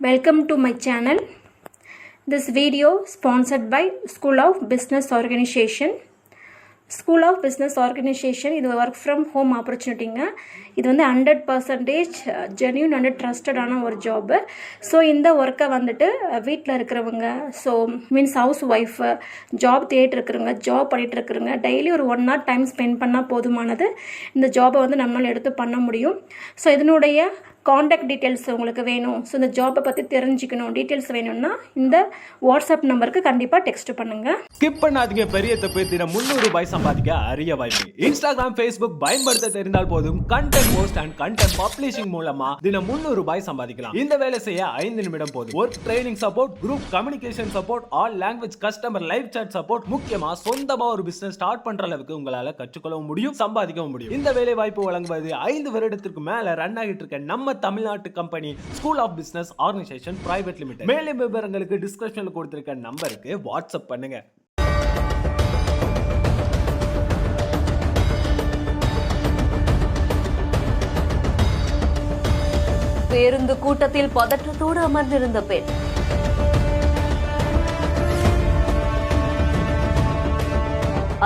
Welcome to my channel. This video sponsored by School of Business Organization. School of Business Organization இது work from home ஆப்பர்ச்சுனிட்டிங்க. இது வந்து 100% genuine and ட்ரஸ்டடான ஒரு job. So இந்த ஒர்க்கை வந்துட்டு வீட்டில் இருக்கிறவங்க, so means house wife, job தேடிட்டு இருக்கிறவங்க, ஜாப் பண்ணிகிட்டு இருக்கிறவங்க டெய்லி ஒரு 1 hour டைம் ஸ்பெண்ட் பண்ணால் போதுமானது. இந்த ஜாபை வந்து நம்மளால் எடுத்து பண்ண முடியும். ஸோ இதனுடைய காண்டாக்ட் டீட்டெயில்ஸ் உங்களுக்கு வேணும், ஸோ இந்த ஜாப்பை பற்றி தெரிஞ்சுக்கணும், டீட்டெயில்ஸ் வேணும்னா இந்த வாட்ஸ்அப் நம்பருக்கு கண்டிப்பாக டெக்ஸ்ட் பண்ணுங்க. ஸ்கிப் பண்ணாதீங்க. பெரிய தப்பு தினம் 300 ரூபாய் சம்பாதிக்க அரிய வாய்ப்பு. இன்ஸ்டாகிராம், ஃபேஸ்புக் பயன்படுத்த தெரிந்தால் போதும் content post and content publishing மூலமா தினம் 300 ரூபாய் சம்பாதிக்கலாம். இந்த வேலை செய்ய 5 நிமிடம் போதும். Work training support, group communication support, all language customer live chat support, முக்கியமா சொந்தமா ஒரு பிசினஸ் ஸ்டார்ட் பண்ற அளவுக்கு உங்களால கற்றுக்கொள்ளவும் முடியும், சம்பாதிக்கவும் முடியும். இந்த வேலை வாய்ப்பு வழங்குவது 5 வருடத்திற்கு மேல ரன் ஆகிட்டு இருக்க நம்ம தமிழ்நாட்டு company school of business organisation private limited. மேலும் விவரங்களுக்கு டிஸ்கிரிப்ஷன்ல கொடுத்திருக்க நம்பருக்கு வாட்ஸ்அப் பண்ணுங்க. பேருந்து கூட்டத்தில் பதற்றத்தோடு அமர்ந்திருந்த பெண்.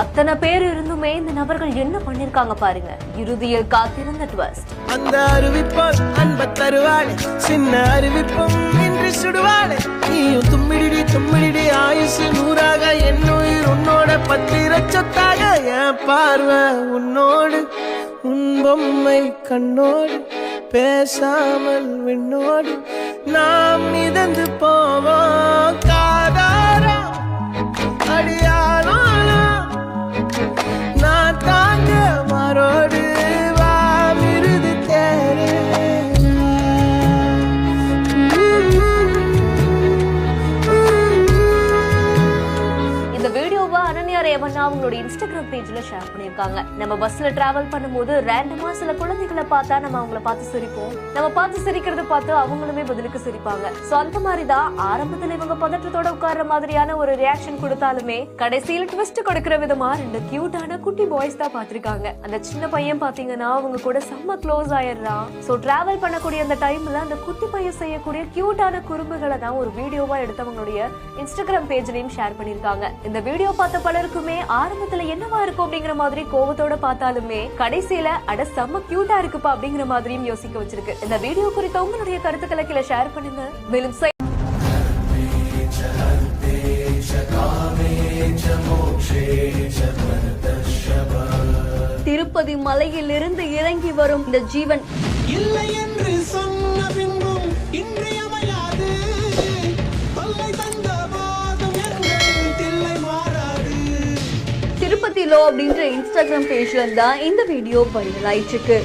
அத்தனை பேர் இருந்துமே இந்த நபர்கள் என்ன பண்ணிருக்காங்க பாருங்க. இறுதியில் காத்திருந்த ட்விஸ்ட். அந்த அறிவிப்பால் அன்ப தருவாளே, சின்ன அறிவிப்பும் இன்றி சுடுவாளே. நீயும் தும்மிடி தும்மிடி ஆயுசு 100ஆக, என் உயிர் உன்னோட 10 லட்சத்தாக. என் பார்வை உன்னோடு, உன் பொம்மை கண்ணோடு, பேசாமல் விண்ணோடு நாம் மிதந்து போவோம். காதாரா அடியாளோ நான் தாங்க மாறோடு வா மிருது தேரே. இந்த வீடியோவை அனன்யா ரேவண்ணா அவங்களோட இன்ஸ்டாகிராம் பேஜ்ல ஷேர் பண்ணிருக்காங்க. நம்ம பஸ்ல டிராவல் பண்ணும்போது ரேண்டமா சில குழந்தைகளை பார்த்தா நம்ம அவங்கள பார்த்து சிரிப்போம். நம்ம பார்த்து சிரிக்கிறத பார்த்து அவங்களுமே பதிலுக்கு சிரிப்பாங்க. சோ அந்த மாதிரிதான் ஆரம்பத்துல இவங்க பதற்றத்தோட உட்கார்ற மாதிரியான ஒரு ரியாக்ஷன் கொடுத்தாலுமே கடைசியில ட்விஸ்ட் கொடுக்கிற விதமா 2 கியூட்டான குட்டி பாய்ஸ் தான் பாத்திருக்காங்க. அந்த சின்ன பையன் பாத்தீங்கன்னா அவங்க கூட செம்ம க்ளோஸ் ஆயிடுறான். சோ டிராவல் பண்ணக்கூடிய அந்த டைம்ல அந்த குட்டி பையன் செய்யக்கூடிய கியூட்டான குறும்புகளை தான் ஒரு வீடியோவா எடுத்து அவங்களுடைய இன்ஸ்டாகிராம் பேஜ்லயும் ஷேர் பண்ணிருக்காங்க. இந்த வீடியோ பார்த்த பலருக்குமே ஆரம்பத்துல என்னவா இருக்கும் அப்படிங்கிற மாதிரி கோவத்தோட பார்த்தாலுமே கடைசியில அட செம்ம கியூட்டா இருக்குப்பா அப்படிங்கிற மாதிரியும் யோசிக்க வச்சிருக்கு. இந்த வீடியோ குறித்த உங்களுடைய கருத்துக்களை கீழே ஷேர் பண்ணுங்க. மேலும் திருப்பதி மலையில் இருந்து இறங்கி வரும் இந்த ஜீவன் இல்லை என்று சொன்ன பின்பும் இன்றியமையாது. தொல்லை தந்த வாதம் தில்லை மாறாது. திருப்பதி லோ அப்படின்ற இன்ஸ்டாகிராம் பேஜ்ல தான் இந்த வீடியோ வைரல் ஆயிட்டு இருக்கு.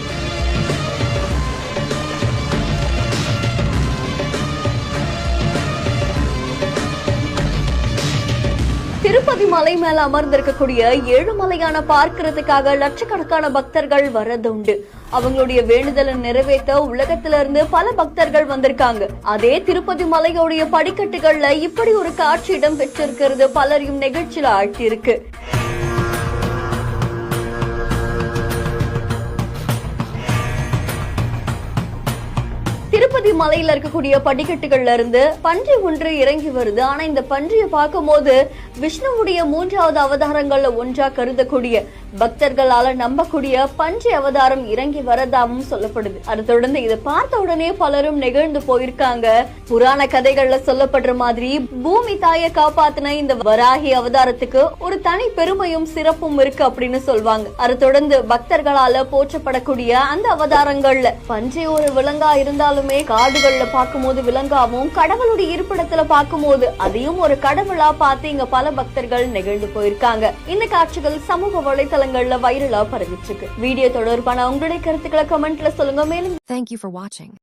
திருப்பதி மலை மேல அமர்ந்திருக்கக்கூடிய ஏழுமலையான பார்க்கிறதுக்காக லட்சக்கணக்கான பக்தர்கள் வரதுண்டு. அவங்களுடைய வேண்டுதலை நிறைவேற்ற உலகத்தில இருந்து பல பக்தர்கள் வந்திருக்காங்க. அதே திருப்பதி மலையோடைய படிக்கட்டுகள்ல இப்படி ஒரு காட்சி இடம் பெற்றிருக்கிறது பலரையும் நிகழ்ச்சியில ஆழ்த்தி இருக்கு. திருப்பதி மலையில இருக்கக்கூடிய படிக்கட்டுகள்ல இருந்து பன்றி ஒன்று இறங்கி வருது. ஆனா இந்த பன்றியை பார்க்கும் போது விஷ்ணுவுடைய 3வது அவதாரங்கள்ல ஒன்றா கருதக்கூடிய பக்தர்களால நம்பக்கூடிய பன்றி அவதாரம் இறங்கி வரதாவும் சொல்லப்படுது. அதை தொடர்ந்து இதை பார்த்த உடனே பலரும் நெகிழ்ந்து போயிருக்காங்க. புராண கதைகள்ல சொல்லப்படுற மாதிரி பூமி தாயை காப்பாத்தின இந்த வராகி அவதாரத்துக்கு ஒரு தனி பெருமையும் சிறப்பும் இருக்கு அப்படின்னு சொல்லுவாங்க. அதை தொடர்ந்து பக்தர்களால போற்றப்படக்கூடிய அந்த அவதாரங்கள்ல பன்றி ஒரு விலங்கா இருந்தாலும் காடுகள்ல பார்க்கும்போது விலங்காவும், கடவுளுடைய இருப்பிடத்துல பார்க்கும்போது அதையும் ஒரு கடவுளா பார்த்து இங்க பல பக்தர்கள் நெகிழ்ந்து போயிருக்காங்க. இந்த காட்சிகள் சமூக வலைதளங்கள்ல வைரலா பரவிட்டு இருக்கு. வீடியோ தொடர்பான உங்களுடைய கருத்துக்களை கமெண்ட்ல சொல்லுங்க. மேலும் Thank you for watching.